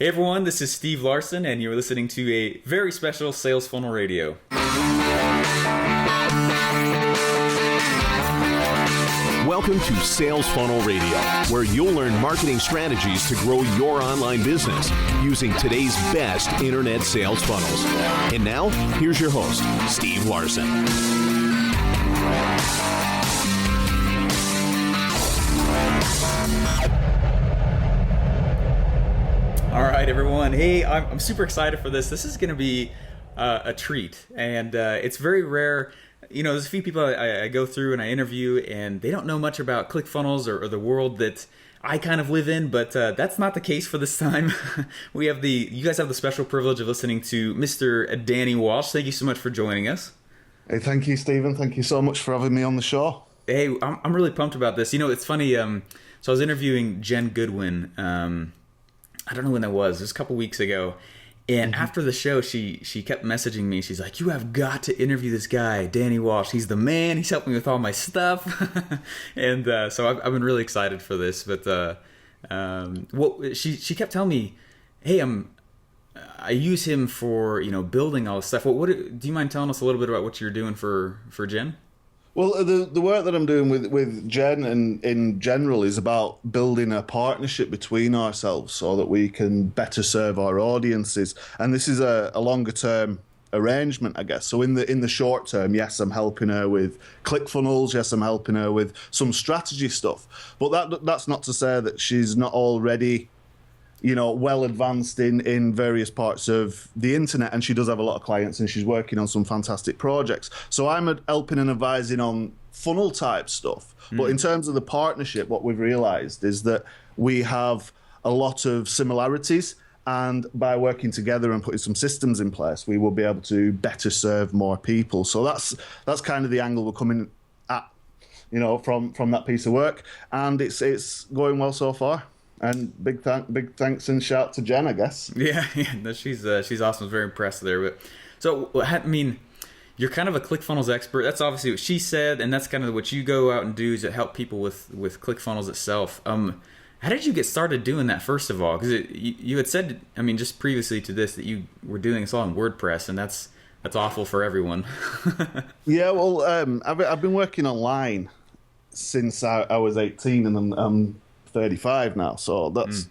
Hey everyone, this is Steve Larsen, and you're listening to a very special Sales Funnel Radio. Welcome to Sales Funnel Radio, where you'll learn marketing strategies to grow your online business using today's best internet sales funnels. And now, here's your host, Steve Larsen. All right, everyone. Hey, I'm super excited for this. This is going to be a treat, and it's very rare. You know, there's a few people I go through and I interview, and they don't know much about ClickFunnels or the world that I kind of live in, but that's not the case for this time. You guys have the special privilege of listening to Mr. Danny Walsh. Thank you so much for joining us. Hey, thank you, Stephen. Thank you so much for having me on the show. Hey, I'm really pumped about this. You know, it's funny. So I was interviewing Jenn Goodwin. I don't know when that was. It was a couple weeks ago. And after the show, she kept messaging me. She's like, "You have got to interview this guy, Danny Walsh. He's the man. He's helped me with all my stuff." And so I've been really excited for this. But she kept telling me, "Hey, I use him for building all this stuff." What do you mind telling us a little bit about what you're doing for Jenn? Well, the work that I'm doing with Jenn and in general is about building a partnership between ourselves so that we can better serve our audiences. And this is a longer term arrangement, I guess. So in the short term, yes, I'm helping her with ClickFunnels. Yes, I'm helping her with some strategy stuff. But that's not to say that she's not already well advanced in various parts of the internet, and she does have a lot of clients, and she's working on some fantastic projects. So I'm helping and advising on funnel type stuff. But in terms of the partnership, what we've realized is that we have a lot of similarities, and by working together and putting some systems in place, we will be able to better serve more people. So that's kind of the angle we're coming at, from that piece of work, and it's going well so far. And big thanks and shout to Jenn, I guess. Yeah, no, she's awesome. I was very impressed there. But so, I mean, you're kind of a ClickFunnels expert. That's obviously what she said, and that's kind of what you go out and do is to help people with ClickFunnels itself. How did you get started doing that, first of all? Because you had said, I mean, just previously to this, that you were doing this all in WordPress, and that's awful for everyone. Yeah, well, I've been working online since I was 18, and I'm 35 now, so that's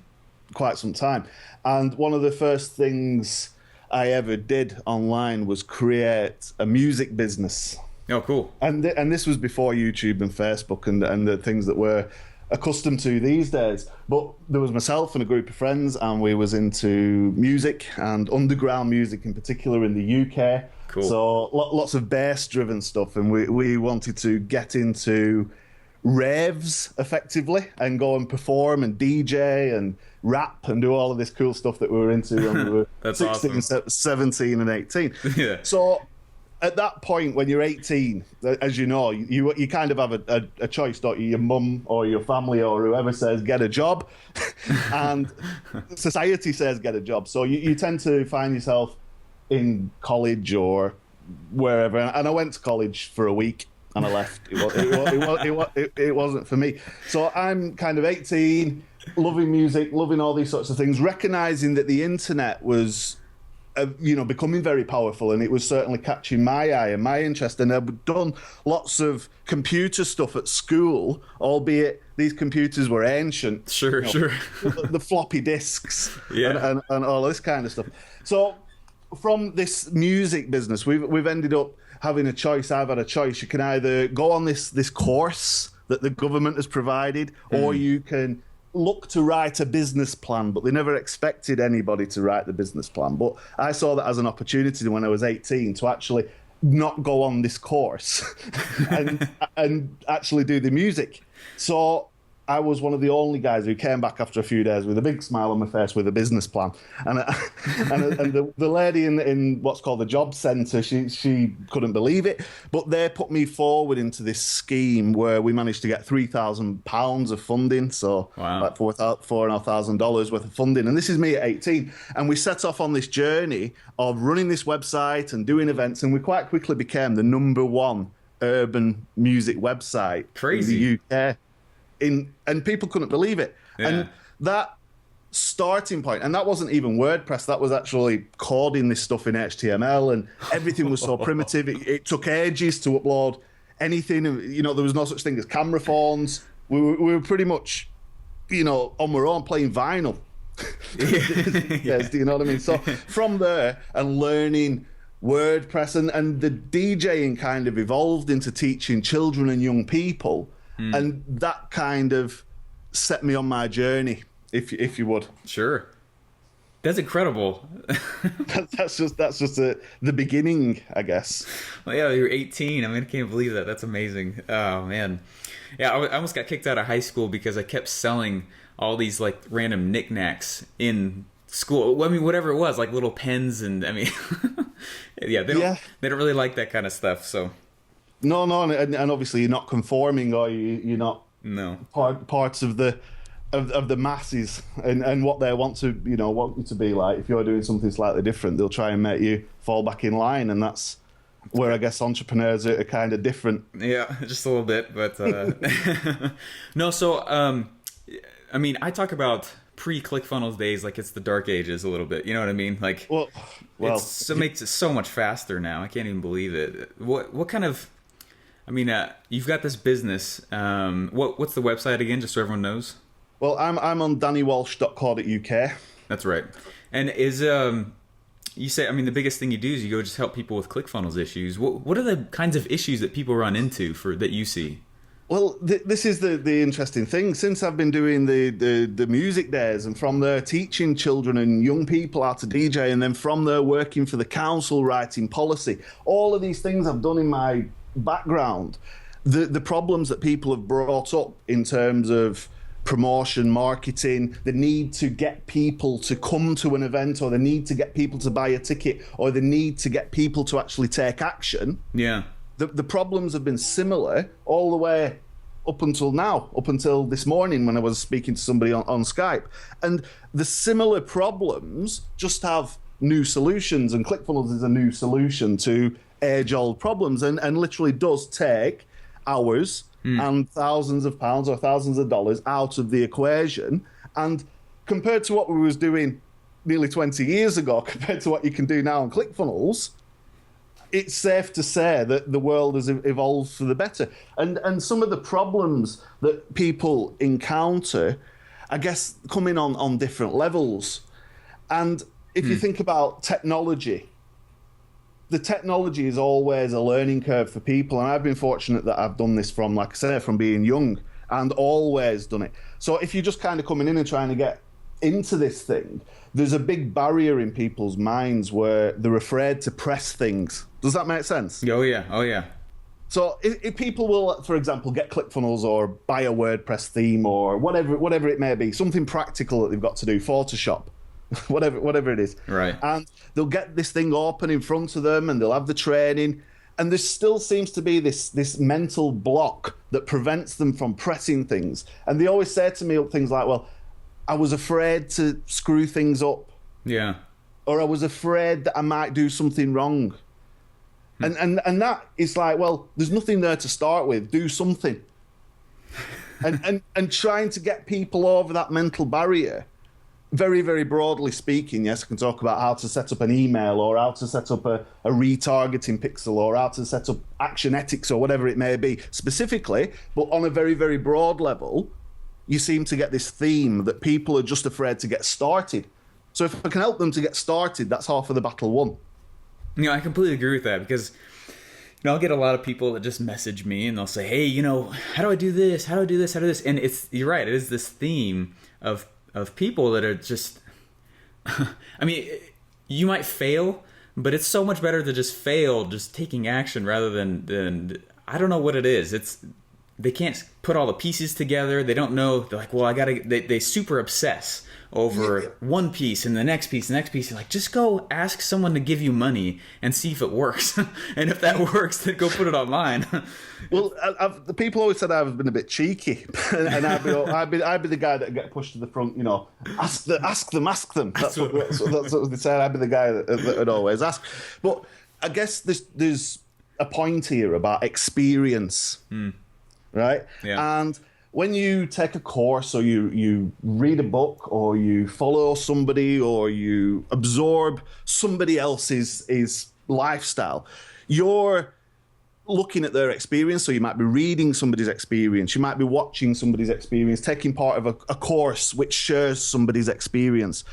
quite some time. And one of the first things I ever did online was create a music business. Oh, cool. And this was before YouTube and Facebook and the things that we're accustomed to these days. But there was myself and a group of friends, and we was into music and underground music in particular in the UK. Cool. So lots of bass-driven stuff, and we wanted to get into raves effectively and go and perform and DJ and rap and do all of this cool stuff that we were into when we were That's 16, awesome. 17 and 18. Yeah. So at that point, when you're 18, as you know, you kind of have a choice, don't you? Your mum or your family or whoever says get a job, and society says get a job. So you tend to find yourself in college or wherever. And I went to college for a week and I left. It wasn't for me. So I'm kind of 18, loving music, loving all these sorts of things, recognizing that the internet was, becoming very powerful, and it was certainly catching my eye and my interest. And I'd done lots of computer stuff at school, albeit these computers were ancient. Sure. The floppy disks, yeah, and all this kind of stuff. So from this music business, we've ended up having a choice. I've had a choice. You can either go on this course that the government has provided, or you can look to write a business plan, but they never expected anybody to write the business plan. But I saw that as an opportunity when I was 18 to actually not go on this course and actually do the music. So I was one of the only guys who came back after a few days with a big smile on my face with a business plan. And the lady in what's called the job centre, she couldn't believe it. But they put me forward into this scheme where we managed to get £3,000 of funding. So wow. Like $4,500 worth of funding. And this is me at 18. And we set off on this journey of running this website and doing events. And we quite quickly became the #1 urban music website Crazy. in the UK. And people couldn't believe it. Yeah. And that starting point, and that wasn't even WordPress. That was actually coding this stuff in HTML, and everything was so primitive. It took ages to upload anything. You know, there was no such thing as camera phones. We were pretty much, you know, on our own playing vinyl. Yes, do you know what I mean? So from there and learning WordPress and the DJing kind of evolved into teaching children and young people, and that kind of set me on my journey, if you would. Sure. That's incredible. that's just the beginning, I guess. Well, yeah, you're 18. I mean, I can't believe that. That's amazing. Oh, man. Yeah, I almost got kicked out of high school because I kept selling all these, like, random knickknacks in school. I mean, whatever it was, like little pens and, I mean, yeah, they don't really like that kind of stuff, so. No, and obviously you're not conforming, or you're not parts of the masses and what they want you to be like. If you're doing something slightly different, they'll try and make you fall back in line, and that's where I guess entrepreneurs are kind of different. Yeah, just a little bit, but no. So, I mean, I talk about pre-ClickFunnels days like it's the dark ages a little bit. You know what I mean? Like, well, it makes it so much faster now. I can't even believe it. What kind of? I mean, you've got this business. What's the website again, just so everyone knows? Well, I'm on dannywalsh.co.uk. That's right. And is you say, I mean, the biggest thing you do is you go just help people with ClickFunnels issues. What are the kinds of issues that people run into that you see? Well, this is the interesting thing. Since I've been doing the music days, and from there teaching children and young people how to DJ, and then from there working for the council writing policy, all of these things I've done in my background, the problems that people have brought up in terms of promotion, marketing, the need to get people to come to an event, or the need to get people to buy a ticket, or the need to get people to actually take action. Yeah. The problems have been similar all the way up until now, up until this morning when I was speaking to somebody on Skype. And the similar problems just have new solutions, and ClickFunnels is a new solution to age-old problems, and literally does take hours and thousands of pounds or thousands of dollars out of the equation. And compared to what we was doing nearly 20 years ago, compared to what you can do now on ClickFunnels, it's safe to say that the world has evolved for the better. And some of the problems that people encounter, I guess, come in on different levels. And if you think about technology, the technology is always a learning curve for people. And I've been fortunate that I've done this from, like I say, from being young, and always done it. So if you're just kind of coming in and trying to get into this thing, there's a big barrier in people's minds where they're afraid to press things. Does that make sense? Oh yeah. So if people will, for example, get ClickFunnels or buy a WordPress theme or whatever it may be, something practical that they've got to do, Photoshop, whatever it is, right? And they'll get this thing open in front of them, and they'll have the training, and there still seems to be this mental block that prevents them from pressing things. And they always say to me things like, well, I was afraid to screw things up. Yeah. Or I was afraid that I might do something wrong. And that is like, well, there's nothing there to start with. Do something. and trying to get people over that mental barrier, very, very broadly speaking, yes, I can talk about how to set up an email, or how to set up a retargeting pixel, or how to set up action ethics, or whatever it may be specifically. But on a very, very broad level, you seem to get this theme that people are just afraid to get started. So if I can help them to get started, that's half of the battle won. You know, I completely agree with that, because, you know, I'll get a lot of people that just message me and they'll say, hey, you know, how do I do this? How do I do this? How do I do this? And you're right, it is this theme of people that are just, I mean, you might fail, but it's so much better to just fail, just taking action, rather than I don't know what it is. They can't put all the pieces together. They don't know. They're like, well, they super obsess over one piece and the next piece, You're like, just go ask someone to give you money and see if it works. And if that works, then go put it online. Well, the people always said I've been a bit cheeky, and I'd be the guy that get pushed to the front. You know, ask them. That's what they said. I'd be the guy that would always ask. But I guess there's a point here about experience. Right? Yeah. And when you take a course or you read a book or you follow somebody or you absorb somebody else's lifestyle, you're looking at their experience. So you might be reading somebody's experience, you might be watching somebody's experience, taking part of a course which shares somebody's experience.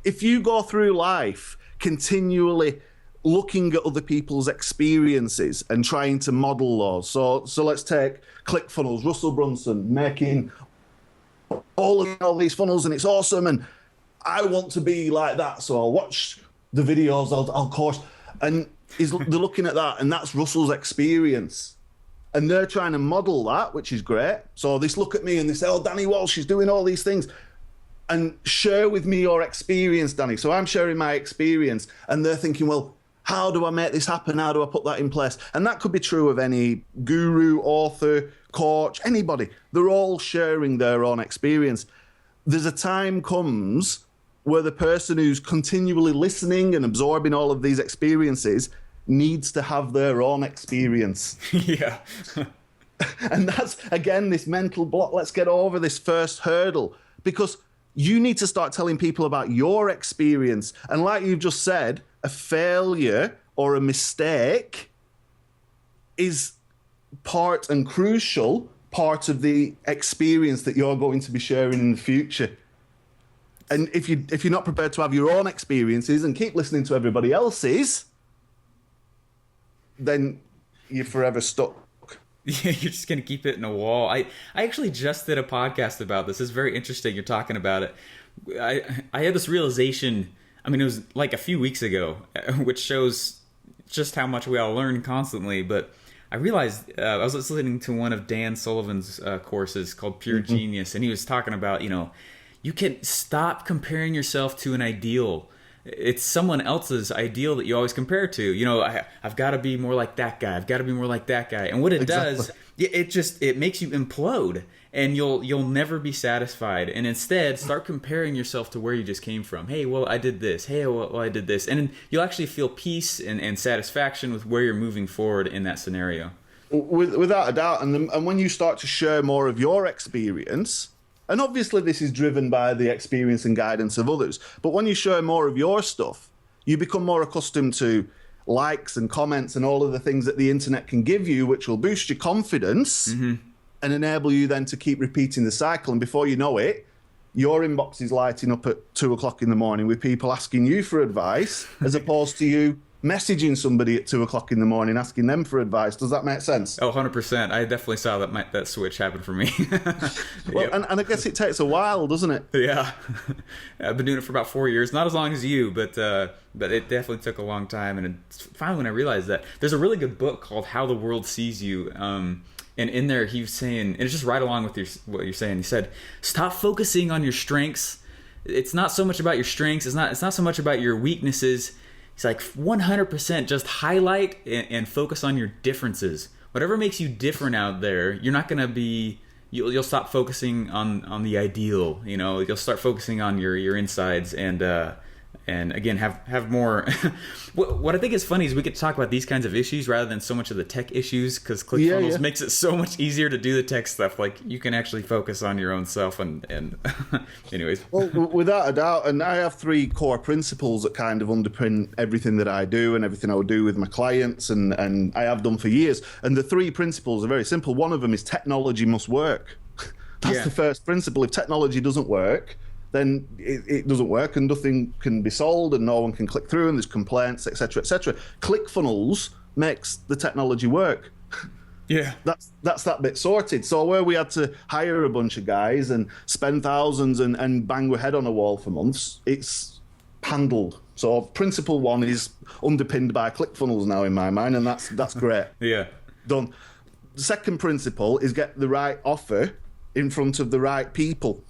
If you go through life continually looking at other people's experiences and trying to model those. So let's take ClickFunnels, Russell Brunson making all these funnels, and it's awesome, and I want to be like that, so I'll watch the videos, I'll course, and they're looking at that, and that's Russell's experience. And they're trying to model that, which is great. So they look at me and they say, oh, Danny Walsh is doing all these things. And share with me your experience, Danny. So I'm sharing my experience, and they're thinking, well, how do I make this happen? How do I put that in place? And that could be true of any guru, author, coach, anybody. They're all sharing their own experience. There's a time comes where the person who's continually listening and absorbing all of these experiences needs to have their own experience. Yeah. And that's, again, this mental block. Let's get over this first hurdle, because you need to start telling people about your experience. And like you've just said, a failure or a mistake is part and crucial part of the experience that you're going to be sharing in the future. And if you're not prepared to have your own experiences and keep listening to everybody else's, then you're forever stuck. Yeah, you're just going to keep it in a wall. I actually just did a podcast about this. It's very interesting you're talking about it. I had this realization, I mean, it was like a few weeks ago, which shows just how much we all learn constantly. But I realized I was listening to one of Dan Sullivan's courses called Pure Genius, and he was talking about, you can stop comparing yourself to an ideal. It's someone else's ideal that you always compare to. I've got to be more like that guy. I've got to be more like that guy. And what it does, it makes you implode, and you'll never be satisfied. And instead, start comparing yourself to where you just came from. Hey, well, I did this. Hey, well, I did this. And you'll actually feel peace and satisfaction with where you're moving forward in that scenario. Without a doubt. And when you start to share more of your experience, and obviously this is driven by the experience and guidance of others, but when you share more of your stuff, you become more accustomed to likes and comments and all of the things that the internet can give you, which will boost your confidence and enable you then to keep repeating the cycle. And before you know it, your inbox is lighting up at 2 o'clock in the morning with people asking you for advice, as opposed to you messaging somebody at 2 o'clock in the morning asking them for advice. Does that make sense? Oh, 100%. I definitely saw that switch happen for me. Well, yep. and I guess it takes a while, doesn't it? Yeah. I've been doing it for about 4 years. Not as long as you, but it definitely took a long time. And finally when I realized that, there's a really good book called How the World Sees You. And in there he was saying, and it's just right along with what you're saying, he said, stop focusing on your strengths. It's not so much about your strengths. It's not so much about your weaknesses. It's like 100% just highlight and focus on your differences. Whatever makes you different out there, you're not going to be, you'll stop focusing on the ideal, you'll start focusing on your insides and again, have more. What I think is funny is we get to talk about these kinds of issues rather than so much of the tech issues, because ClickFunnels makes it so much easier to do the tech stuff. Like, you can actually focus on your own self and anyways. Well, without a doubt. And I have 3 core principles that kind of underpin everything that I do and everything I would do with my clients, and I have done for years. And the 3 principles are very simple. One of them is technology must work. That's the first principle. If technology doesn't work, then it doesn't work, and nothing can be sold, and no one can click through, and there's complaints, etc., etc. ClickFunnels makes the technology work. Yeah, that's that bit sorted. So where we had to hire a bunch of guys and spend thousands and bang our head on a wall for months, it's handled. So principle 1 is underpinned by ClickFunnels now in my mind, and that's great. Yeah, done. The second principle is get the right offer in front of the right people.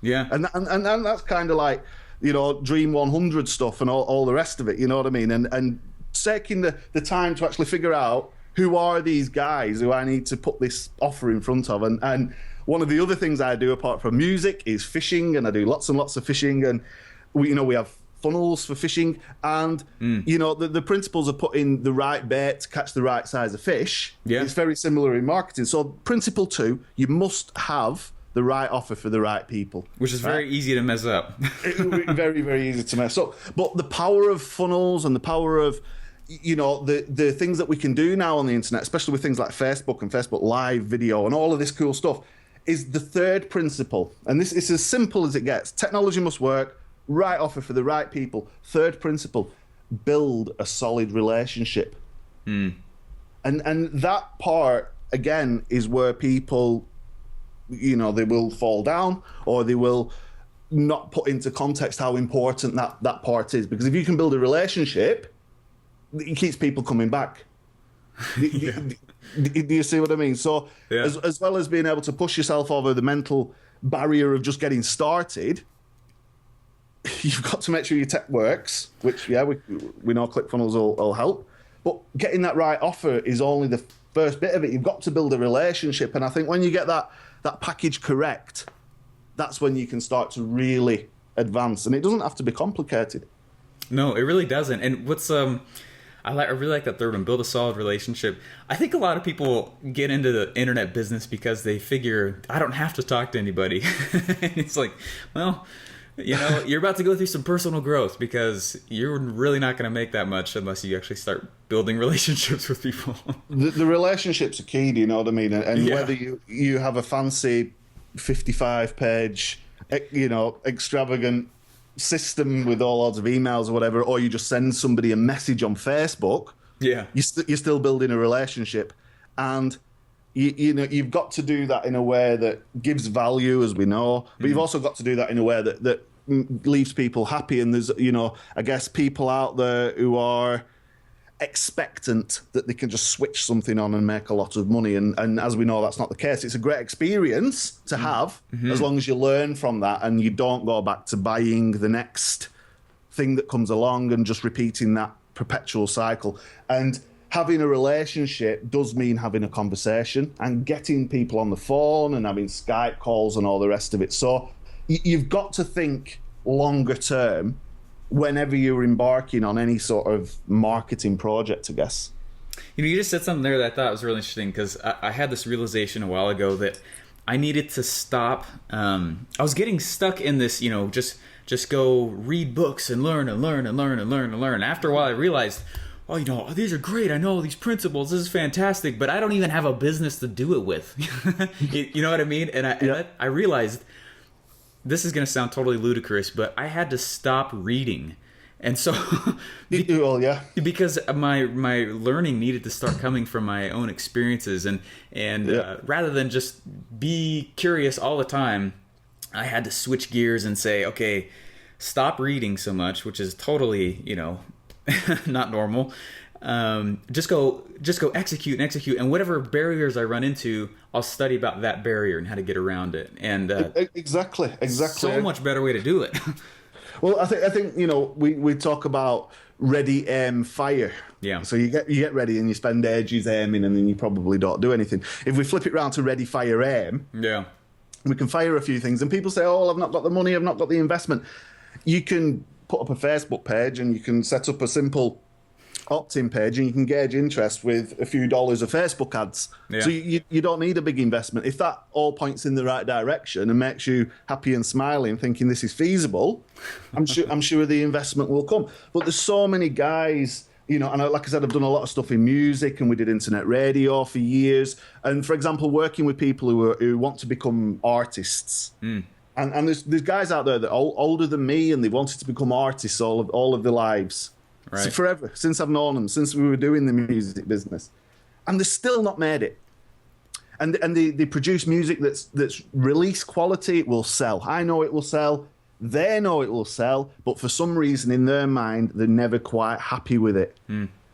Yeah, and that's kind of like, Dream 100 stuff and all the rest of it. You know what I mean? And taking the time to actually figure out who are these guys who I need to put this offer in front of. And one of the other things I do apart from music is fishing, and I do lots and lots of fishing. And we have funnels for fishing, and you know the principles of putting the right bait to catch the right size of fish. Yeah. It's very similar in marketing. So principle 2, you must have the right offer for the right people, which is very easy to mess up. Very, very easy to mess up. But the power of funnels and the power of, you know, the things that we can do now on the internet, especially with things like Facebook and Facebook Live video and all of this cool stuff, is the third principle. And this is as simple as it gets. Technology must work, right offer for the right people. Third principle, build a solid relationship. And that part, again, is where people, you know, they will fall down, or they will not put into context how important that part is. Because if you can build a relationship, it keeps people coming back. Do you see what I mean? So as well as being able to push yourself over the mental barrier of just getting started, you've got to make sure your tech works, which, we know ClickFunnels will help. But getting that right offer is only the first bit of it. You've got to build a relationship. And I think when you get that package correct, that's when you can start to really advance. And it doesn't have to be complicated. No, it really doesn't. And what's I really like that third one, build a solid relationship. I think a lot of people get into the internet business because they figure, I don't have to talk to anybody. And it's like, well, you know, you're about to go through some personal growth, because you're really not going to make that much unless you actually start building relationships with people. The relationships are key, do you know what I mean? And whether you have a fancy 55-page, you know, extravagant system with all odds of emails or whatever, or you just send somebody a message on Facebook, you're still building a relationship. And you know, you've got to do that in a way that gives value, as we know, but you've also got to do that in a way that leaves people happy. And there's, you know, I guess people out there who are expectant that they can just switch something on and make a lot of money, and as we know, that's not the case. It's a great experience to have, as long as you learn from that and you don't go back to buying the next thing that comes along and just repeating that perpetual cycle. And having a relationship does mean having a conversation and getting people on the phone and having Skype calls and all the rest of it. So you've got to think longer term whenever you're embarking on any sort of marketing project, I guess. You know, you just said something there that I thought was really interesting, because I had this realization a while ago that I needed to stop. I was getting stuck in this, you know, just go read books and learn and learn and learn and learn and learn. After a while, I realized, oh, you know, these are great. I know all these principles. This is fantastic, but I don't even have a business to do it with. You know what I mean? And I realized, this is going to sound totally ludicrous, but I had to stop reading. And so, because my learning needed to start coming from my own experiences, and rather than just be curious all the time, I had to switch gears and say, okay, stop reading so much, which is totally, you know, not normal. Just go execute, and whatever barriers I run into, I'll study about that barrier and how to get around it. And exactly. So much better way to do it. Well, I think you know, we talk about ready, aim, fire. Yeah. So you get ready and you spend ages aiming, and then you probably don't do anything. If we flip it around to ready, fire, aim, we can fire a few things. And people say, "Oh, I've not got the money, I've not got the investment." You can put up a Facebook page, and you can set up a simple opt-in page, and you can gauge interest with a few dollars of Facebook ads. So you don't need a big investment. If that all points in the right direction and makes you happy and smiling, thinking this is feasible, I'm sure the investment will come. But there's so many guys, you know, and like I said, I've done a lot of stuff in music, and we did internet radio for years. And for example, working with people who want to become artists. And there's guys out there that are older than me, and they wanted to become artists all of their lives. Right. So forever, since I've known them, since we were doing the music business, and they've still not made it. And they produce music that's release quality. It will sell. I know it will sell. They know it will sell. But for some reason, in their mind, they're never quite happy with it.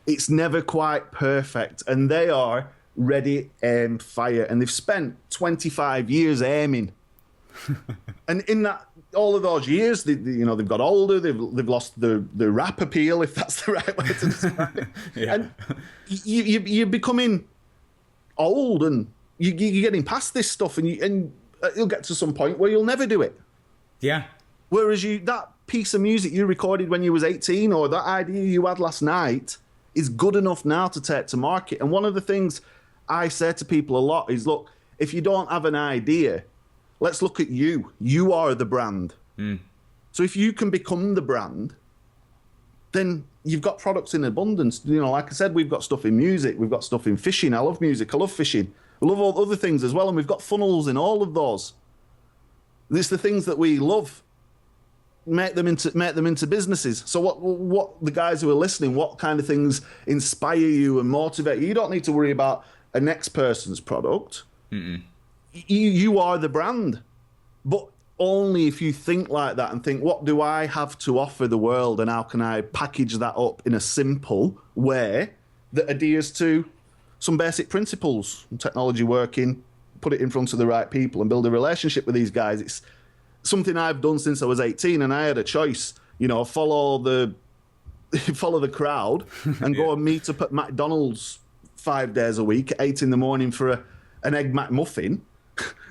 It's never quite perfect, and they are ready, aim, fire, and they've spent 25 years aiming. And in that, all of those years, they've got older, they've lost the rap appeal, if that's the right way to describe it. And you're becoming old, and you're getting past this stuff, and you'll get to some point where you'll never do it. Yeah. Whereas that piece of music you recorded when you was 18 or that idea you had last night is good enough now to take to market. And one of the things I say to people a lot is, look, if you don't have an idea, let's look at you. You are the brand. So if you can become the brand, then you've got products in abundance. You know, like I said, we've got stuff in music. We've got stuff in fishing. I love music. I love fishing. I love all other things as well. And we've got funnels in all of those. It's the things that we love. Make them into businesses. So what the guys who are listening, what kind of things inspire you and motivate you? You don't need to worry about a next person's product. You are the brand. But only if you think like that and think, what do I have to offer the world, and how can I package that up in a simple way that adheres to some basic principles, technology working, put it in front of the right people and build a relationship with these guys. It's something I've done since I was 18, and I had a choice, you know, follow the crowd and go and meet up at McDonald's 5 days a week at 8 a.m. for an Egg McMuffin.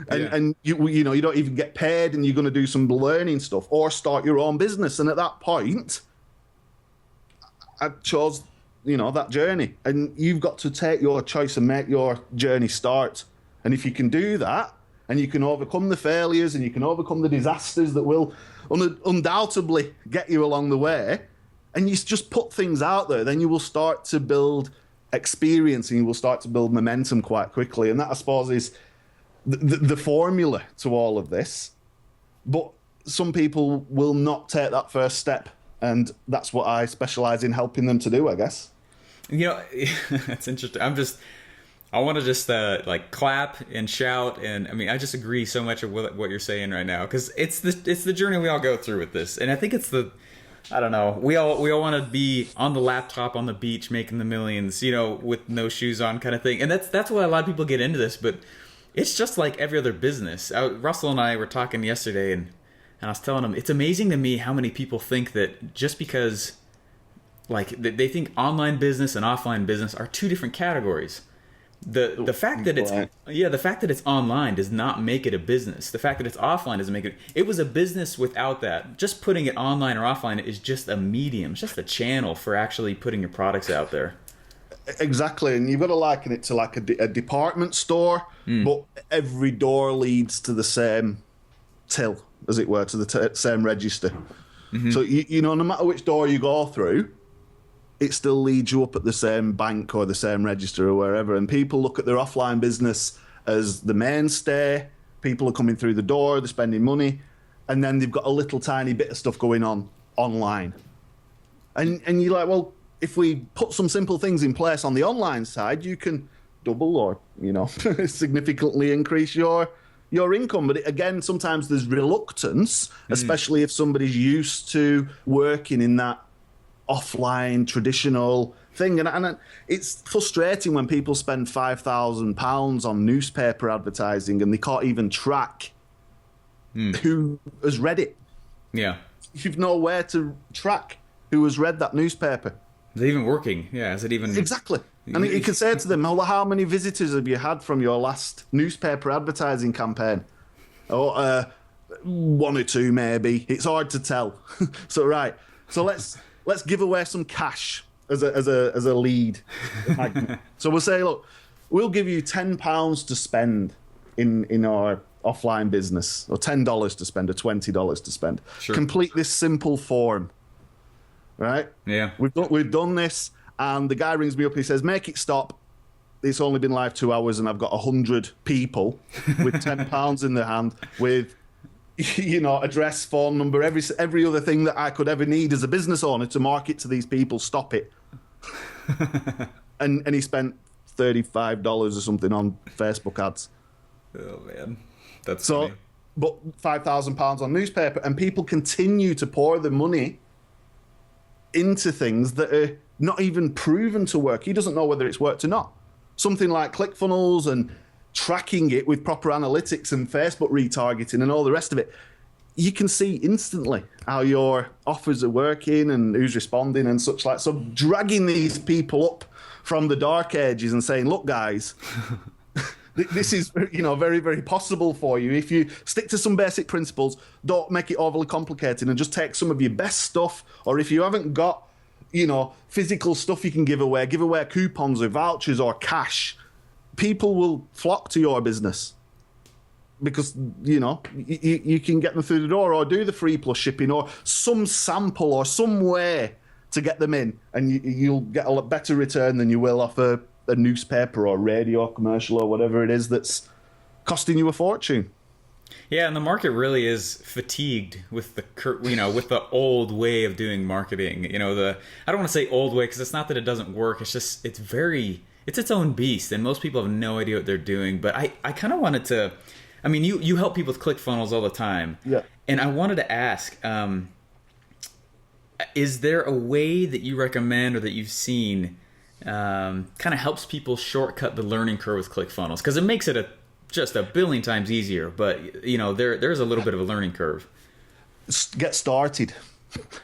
And you know, you don't even get paid, and you're going to do some learning stuff, or start your own business. And at that point, I chose, you know, that journey. And you've got to take your choice and make your journey start. And if you can do that, and you can overcome the failures, and you can overcome the disasters that will undoubtedly get you along the way, and you just put things out there, then you will start to build experience, and you will start to build momentum quite quickly. And that, I suppose, is the formula to all of this. But some people will not take that first step, and that's what I specialize in helping them to do, I guess. You know, it's interesting. I want to just like clap and shout, and I mean, I just agree so much with what you're saying right now, because it's the journey we all go through with this. And I think I don't know, we all want to be on the laptop on the beach making the millions, you know, with no shoes on kind of thing. And that's why a lot of people get into this. But it's just like every other business. Russell and I were talking yesterday, and I was telling him, it's amazing to me how many people think that just because, like, they think online business and offline business are two different categories. The fact that it's online does not make it a business. The fact that it's offline doesn't make it. It was a business without that. Just putting it online or offline is just a medium. It's just a channel for actually putting your products out there. Exactly, and you've got to liken it to like a department store, but every door leads to the same till, as it were, to the same register. So you know, no matter which door you go through, it still leads you up at the same bank or the same register or wherever. And people look at their offline business as the mainstay. People are coming through the door, they're spending money, and then they've got a little tiny bit of stuff going on online. And you're like, well, if we put some simple things in place on the online side, you can double or, you know, significantly increase your income. But again, sometimes there's reluctance, especially if somebody's used to working in that offline traditional thing. And it's frustrating when people spend £5,000 on newspaper advertising and they can't even track who has read it. Yeah. You've nowhere to track who has read that newspaper. Is it even working? Yeah, is it even... Exactly. And you can say to them, well, how many visitors have you had from your last newspaper advertising campaign? Oh, 1 or 2 maybe. It's hard to tell. So let's give away some cash as a lead. So we'll say, look, we'll give you £10 to spend in our offline business, or $10 to spend, or $20 to spend. Sure. Complete this simple form. Right? Yeah. We've done this, and the guy rings me up and he says, make it stop. It's only been live 2 hours, and I've got 100 people with £10 in their hand, with, you know, address, phone number, every other thing that I could ever need as a business owner to market to these people. Stop it. and he spent $35 or something on Facebook ads. Oh man, that's funny. But £5,000 on newspaper, and people continue to pour the money into things that are not even proven to work. He doesn't know whether it's worked or not. Something like ClickFunnels and tracking it with proper analytics and Facebook retargeting and all the rest of it. You can see instantly how your offers are working and who's responding and such like. So dragging these people up from the dark ages and saying, look, guys, This is, very, very possible for you. If you stick to some basic principles, don't make it overly complicated, and just take some of your best stuff, or if you haven't got, physical stuff you can give away coupons or vouchers or cash. People will flock to your business because, you can get them through the door, or do the free plus shipping, or some sample, or some way to get them in, and you'll get a lot better return than you will off a newspaper or radio commercial or whatever it is that's costing you a fortune. Yeah, and the market really is fatigued with with the old way of doing marketing. I don't want to say old way, because it's not that it doesn't work. It's just it's its own beast, and most people have no idea what they're doing. But I kind of wanted to, you help people with ClickFunnels all the time, yeah. And I wanted to ask, is there a way that you recommend or that you've seen kind of helps people shortcut the learning curve with ClickFunnels? Because it makes it just a billion times easier, but there's a little bit of a learning curve. Get started.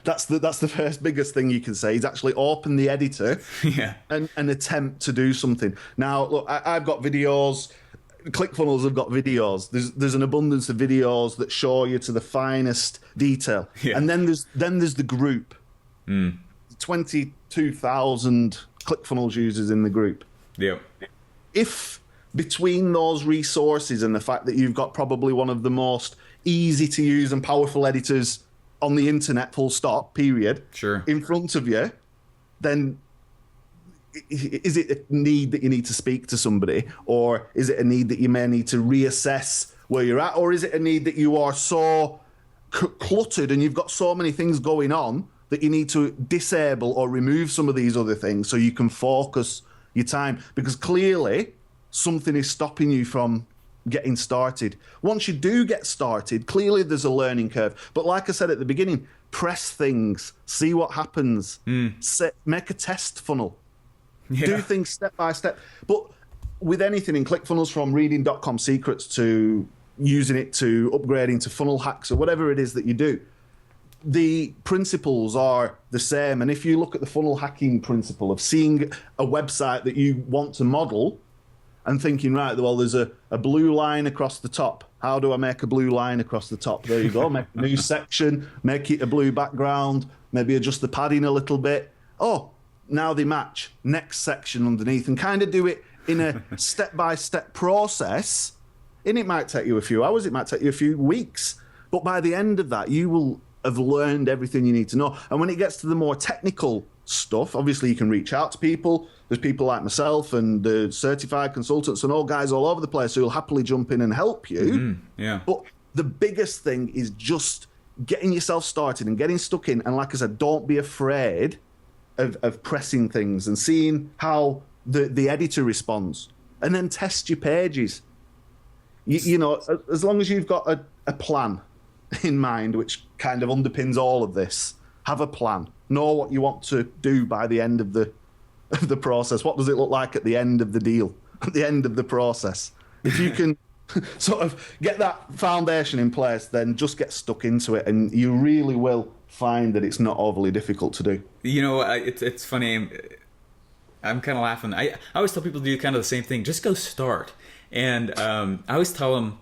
That's the first biggest thing you can say, is actually open the editor and attempt to do something. Now, look, I've got videos. ClickFunnels have got videos. There's an abundance of videos that show you to the finest detail. Yeah. And then there's the group. 22,000 ClickFunnels users in the group. Yeah. If between those resources and the fact that you've got probably one of the most easy to use and powerful editors on the internet, full stop, period, sure, in front of you, then is it a need that you need to speak to somebody, or is it a need that you may need to reassess where you're at, or is it a need that you are so cluttered and you've got so many things going on that you need to disable or remove some of these other things so you can focus your time? Because clearly something is stopping you from getting started. Once you do get started, clearly there's a learning curve. But like I said at the beginning, press things, see what happens, make a test funnel, do things step by step. But with anything in ClickFunnels, from reading .com secrets to using it to upgrading to funnel hacks or whatever it is that you do, the principles are the same. And if you look at the funnel hacking principle of seeing a website that you want to model and thinking, right, well, there's a blue line across the top. How do I make a blue line across the top? There you go. Make a new section, make it a blue background, maybe adjust the padding a little bit. Oh, now they match. Next section underneath, and kind of do it in a step-by-step process. And it might take you a few hours, it might take you a few weeks. But by the end of that, you will have learned everything you need to know. And when it gets to the more technical stuff, obviously you can reach out to people. There's people like myself and the certified consultants and all guys all over the place who will happily jump in and help you. Mm-hmm. Yeah. But the biggest thing is just getting yourself started and getting stuck in. And like I said, don't be afraid of pressing things and seeing how the editor responds. And then test your pages. You know, as long as you've got a plan in mind, which kind of underpins all of this, have a plan. Know what you want to do by the end of the process. What does it look like at the end of the deal, at the end of the process? If you can sort of get that foundation in place, then just get stuck into it, and you really will find that it's not overly difficult to do. You know, it's funny. I'm kind of laughing. I always tell people to do kind of the same thing. Just go start. And I always tell them,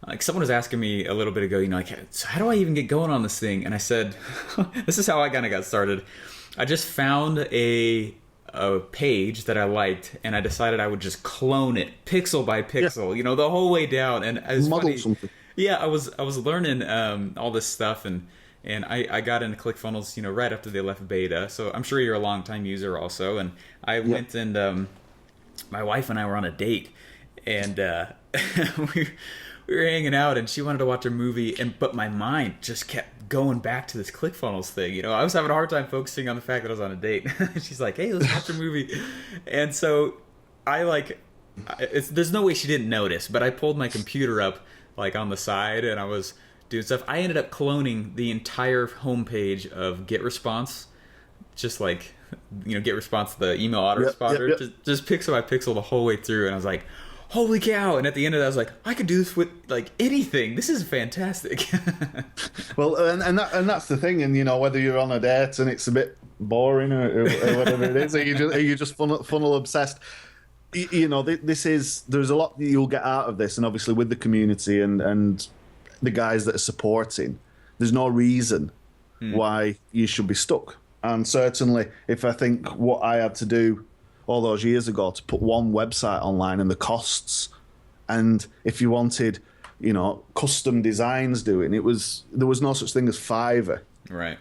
like, someone was asking me a little bit ago, you know, like, so how do I even get going on this thing? And I said, this is how I kind of got started. I just found a page that I liked, and I decided I would just clone it pixel by pixel, you know, the whole way down. And it was funny. Something. Yeah, I was learning all this stuff, and I got into ClickFunnels, you know, right after they left beta. So I'm sure you're a long-time user also. And I went and my wife and I were on a date, and we were hanging out, and she wanted to watch a movie, but my mind just kept going back to this ClickFunnels thing. You know, I was having a hard time focusing on the fact that I was on a date. She's like, "Hey, let's watch a movie," and so there's no way she didn't notice, but I pulled my computer up like on the side, and I was doing stuff. I ended up cloning the entire homepage of GetResponse, just like, you know, GetResponse, the email autoresponder, just pixel by pixel the whole way through, and I was like, holy cow. And at the end of that, I was like, I could do this with like anything. This is fantastic. Well, and that's the thing. And, you know, whether you're on a date and it's a bit boring or whatever it is, or you just funnel obsessed, There's a lot that you'll get out of this, and obviously with the community and the guys that are supporting, there's no reason why you should be stuck. And certainly, if I think what I had to do all those years ago to put one website online and the costs, and if you wanted, custom designs doing, there was no such thing as Fiverr. Right.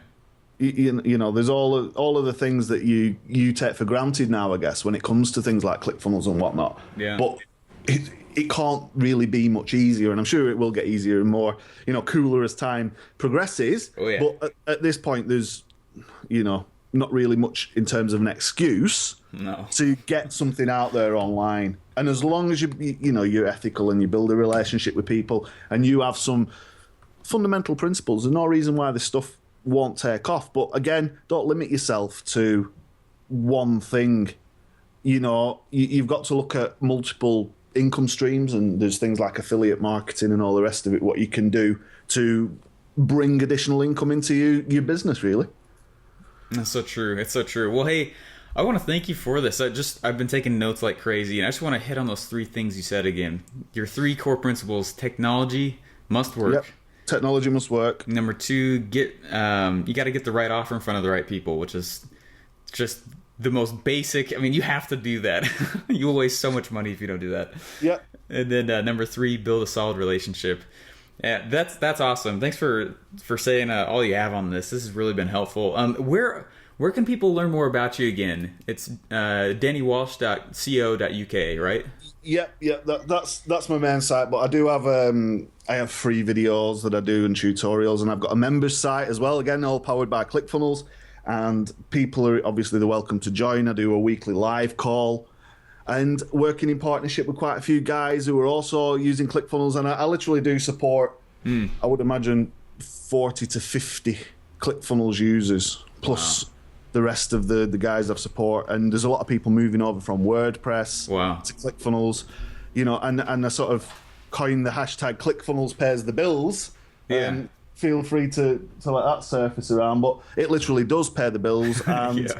There's all of the things that you take for granted now, I guess, when it comes to things like ClickFunnels and whatnot. Yeah. But it can't really be much easier, and I'm sure it will get easier and more, cooler as time progresses. Oh, yeah. But at this point, there's, not really much in terms of an excuse to get something out there online. And as long as you're ethical and you build a relationship with people and you have some fundamental principles, there's no reason why this stuff won't take off. But again, don't limit yourself to one thing. You've got to look at multiple income streams, and there's things like affiliate marketing and all the rest of it, what you can do to bring additional income into your business, really. That's so true. It's so true. Well, hey, I want to thank you for this. I've been taking notes like crazy, and I just want to hit on those 3 things you said again. Your 3 core principles: technology must work. Yep. Technology must work. Number 2, you got to get the right offer in front of the right people, which is just the most basic. I mean, you have to do that. You'll waste so much money if you don't do that. Yep. And then number 3, build a solid relationship. Yeah, that's awesome. Thanks for saying all you have on this. This has really been helpful. Where can people learn more about you again? It's dannywalsh.co.uk, right? Yeah. That's my main site, but I do have I have free videos that I do and tutorials, and I've got a members site as well. Again, all powered by ClickFunnels, and people are obviously they're welcome to join. I do a weekly live call, and working in partnership with quite a few guys who are also using ClickFunnels, and I literally do support. I would imagine 40 to 50 ClickFunnels users plus. Wow. The rest of the guys I've support, and there's a lot of people moving over from WordPress to ClickFunnels, and I sort of coined the hashtag ClickFunnels pays the bills. Yeah. Feel free to let that surface around, but it literally does pay the bills, and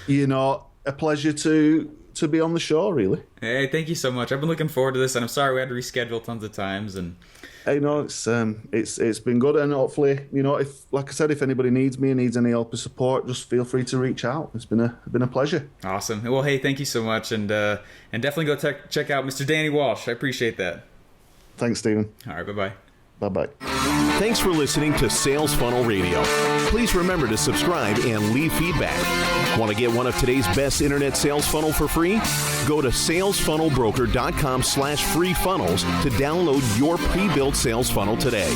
a pleasure to be on the show, really. Hey, thank you so much. I've been looking forward to this, and I'm sorry we had to reschedule tons of times. And hey, no, it's been good, and hopefully, if, like I said, if anybody needs me and needs any help or support, just feel free to reach out. It's been a pleasure. Awesome. Well, hey, thank you so much, and definitely go check out Mr. Danny Walsh. I appreciate that. Thanks, Stephen. All right, bye-bye. Bye-bye. Thanks for listening to Sales Funnel Radio. Please remember to subscribe and leave feedback. Want to get one of today's best internet sales funnel for free? Go to salesfunnelbroker.com/free funnels to download your pre-built sales funnel today.